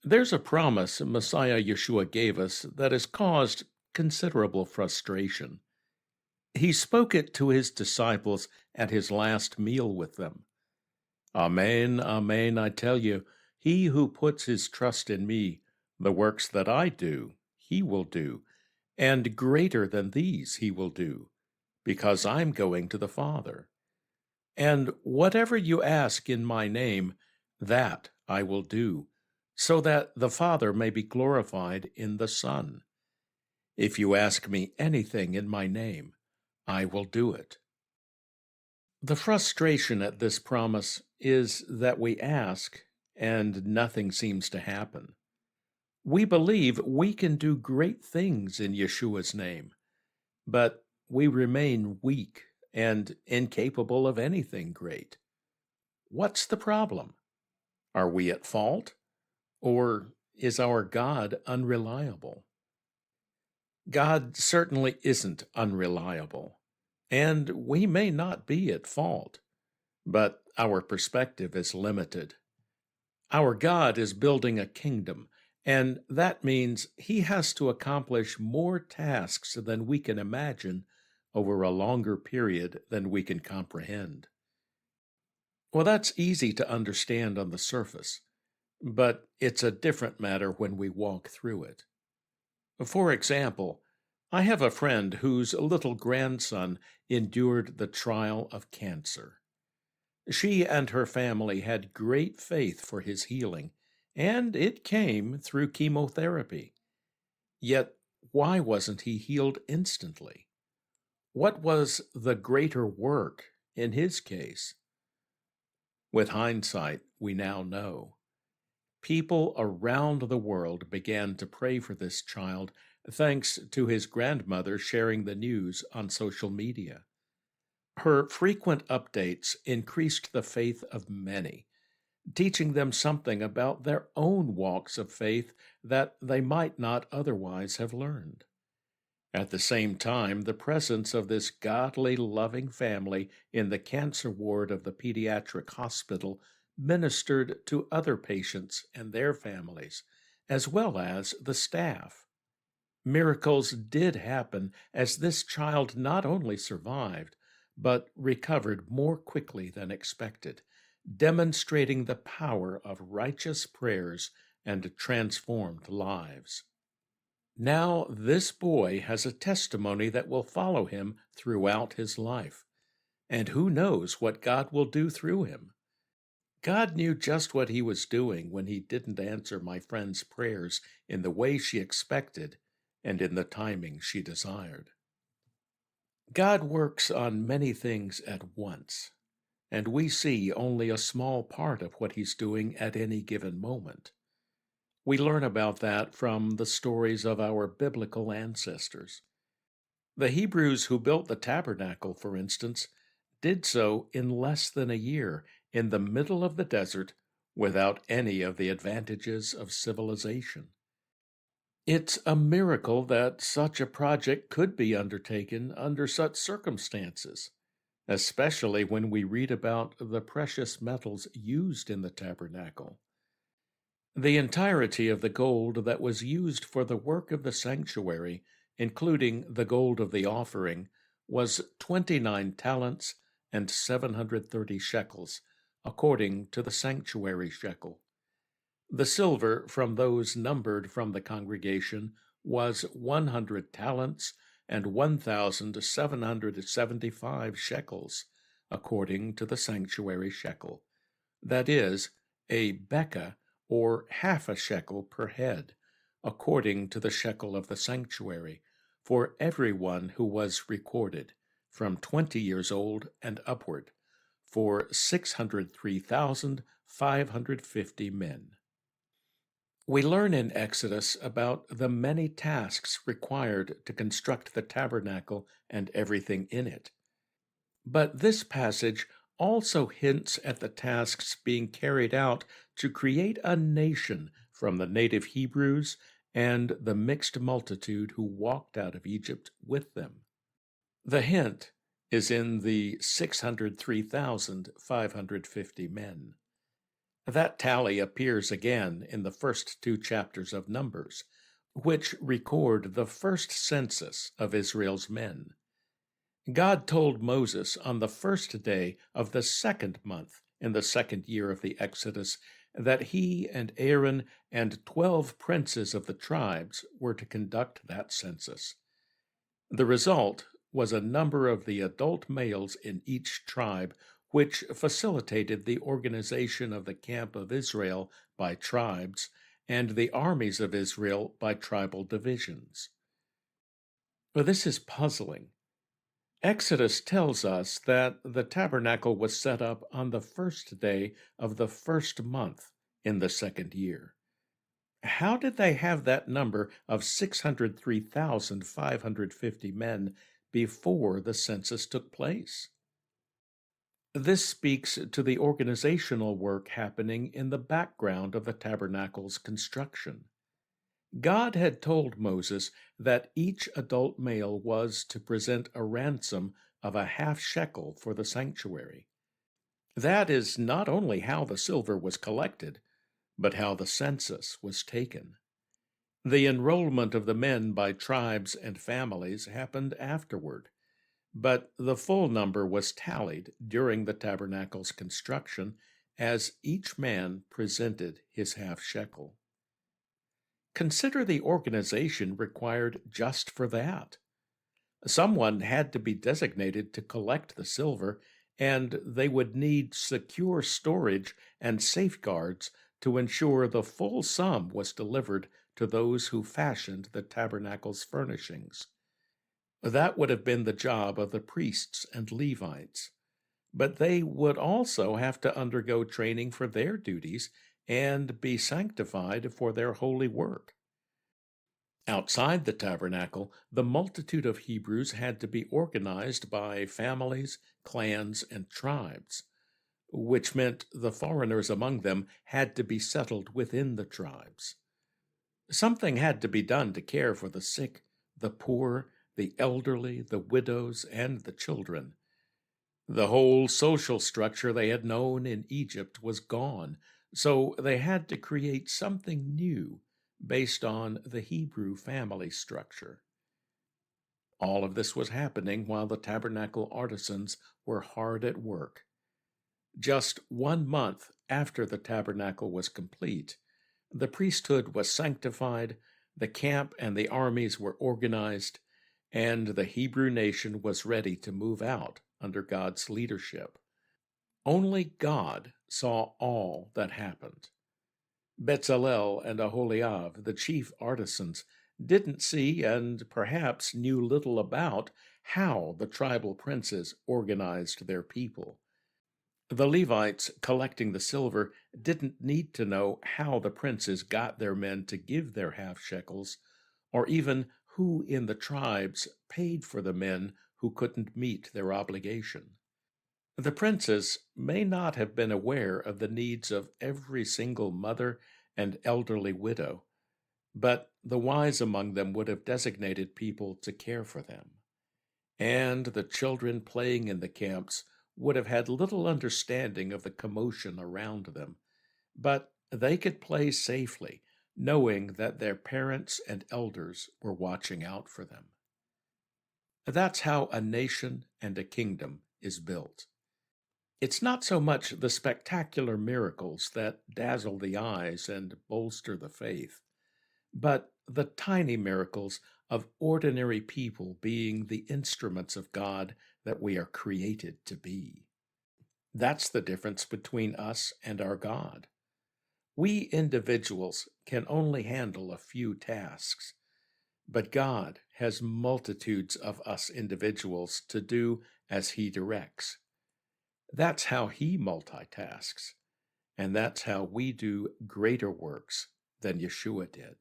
There's a promise Messiah Yeshua gave us that has caused considerable frustration. He spoke it to his disciples at his last meal with them. Amen, amen, I tell you, he who puts his trust in me, the works that I do, he will do, and greater than these he will do, because I'm going to the Father. And whatever you ask in my name, that I will do, so that the Father may be glorified in the Son. If you ask me anything in my name, I will do it. The frustration at this promise is that we ask and nothing seems to happen. We believe we can do great things in Yeshua's name, but we remain weak and incapable of anything great. What's the problem? Are we at fault? Or is our God unreliable? God certainly isn't unreliable, and we may not be at fault, but our perspective is limited. Our God is building a kingdom, and that means he has to accomplish more tasks than we can imagine over a longer period than we can comprehend. Well, that's easy to understand on the surface, but it's a different matter when we walk through it. For example, I have a friend whose little grandson endured the trial of cancer. She and her family had great faith for his healing, and it came through chemotherapy. Yet, why wasn't he healed instantly? What was the greater work in his case? With hindsight, we now know. People around the world began to pray for this child thanks to his grandmother sharing the news on social media. Her frequent updates increased the faith of many, teaching them something about their own walks of faith that they might not otherwise have learned. At the same time, the presence of this godly, loving family in the cancer ward of the pediatric hospital ministered to other patients and their families, as well as the staff. Miracles did happen as this child not only survived, but recovered more quickly than expected, demonstrating the power of righteous prayers and transformed lives. Now, this boy has a testimony that will follow him throughout his life. And who knows what God will do through him? God knew just what he was doing when he didn't answer my friend's prayers in the way she expected and in the timing she desired. God works on many things at once, and we see only a small part of what he's doing at any given moment. We learn about that from the stories of our biblical ancestors. The Hebrews who built the tabernacle, for instance, did so in less than a year in the middle of the desert without any of the advantages of civilization. It's a miracle that such a project could be undertaken under such circumstances, especially when we read about the precious metals used in the tabernacle. The entirety of the gold that was used for the work of the sanctuary, including the gold of the offering, was 29 talents and 730 shekels, according to the sanctuary shekel. The silver from those numbered from the congregation was 100 talents and 1,775 shekels, according to the sanctuary shekel. That is, a bekah, or half a shekel per head, according to the shekel of the sanctuary, for everyone who was recorded, from 20 years old and upward, for 603,550 men. We learn in Exodus about the many tasks required to construct the tabernacle and everything in it. But this passage also hints at the tasks being carried out to create a nation from the native Hebrews and the mixed multitude who walked out of Egypt with them. The hint is in the 603,550 men. That tally appears again in the first two chapters of Numbers, which record the first census of Israel's men. God told Moses on the first day of the second month in the second year of the Exodus that he and Aaron and 12 princes of the tribes were to conduct that census. The result was a number of the adult males in each tribe, which facilitated the organization of the camp of Israel by tribes and the armies of Israel by tribal divisions. Well, this is puzzling. Exodus tells us that the tabernacle was set up on the first day of the first month in the second year. How did they have that number of 603,550 men before the census took place? This speaks to the organizational work happening in the background of the tabernacle's construction. God had told Moses that each adult male was to present a ransom of a half shekel for the sanctuary. That is not only how the silver was collected, but how the census was taken. The enrollment of the men by tribes and families happened afterward, but the full number was tallied during the tabernacle's construction as each man presented his half shekel. Consider the organization required just for that. Someone had to be designated to collect the silver, and they would need secure storage and safeguards to ensure the full sum was delivered to those who fashioned the tabernacle's furnishings. That would have been the job of the priests and Levites, but they would also have to undergo training for their duties and be sanctified for their holy work. Outside the tabernacle, the multitude of Hebrews had to be organized by families, clans, and tribes, which meant the foreigners among them had to be settled within the tribes. Something had to be done to care for the sick, the poor, the elderly, the widows, and the children. The whole social structure they had known in Egypt was gone, so they had to create something new based on the Hebrew family structure. All of this was happening while the tabernacle artisans were hard at work. Just 1 month after the tabernacle was complete, the priesthood was sanctified, the camp and the armies were organized, and the Hebrew nation was ready to move out under God's leadership. Only God saw all that happened. Bezalel and Aholiab, the chief artisans, didn't see and perhaps knew little about how the tribal princes organized their people. The Levites collecting the silver didn't need to know how the princes got their men to give their half shekels, or even who in the tribes paid for the men who couldn't meet their obligation. The princes may not have been aware of the needs of every single mother and elderly widow, but the wise among them would have designated people to care for them. And the children playing in the camps would have had little understanding of the commotion around them, but they could play safely, knowing that their parents and elders were watching out for them. That's how a nation and a kingdom is built. It's not so much the spectacular miracles that dazzle the eyes and bolster the faith, but the tiny miracles of ordinary people being the instruments of God that we are created to be. That's the difference between us and our God. We individuals can only handle a few tasks, but God has multitudes of us individuals to do as He directs. That's how He multitasks, and that's how we do greater works than Yeshua did.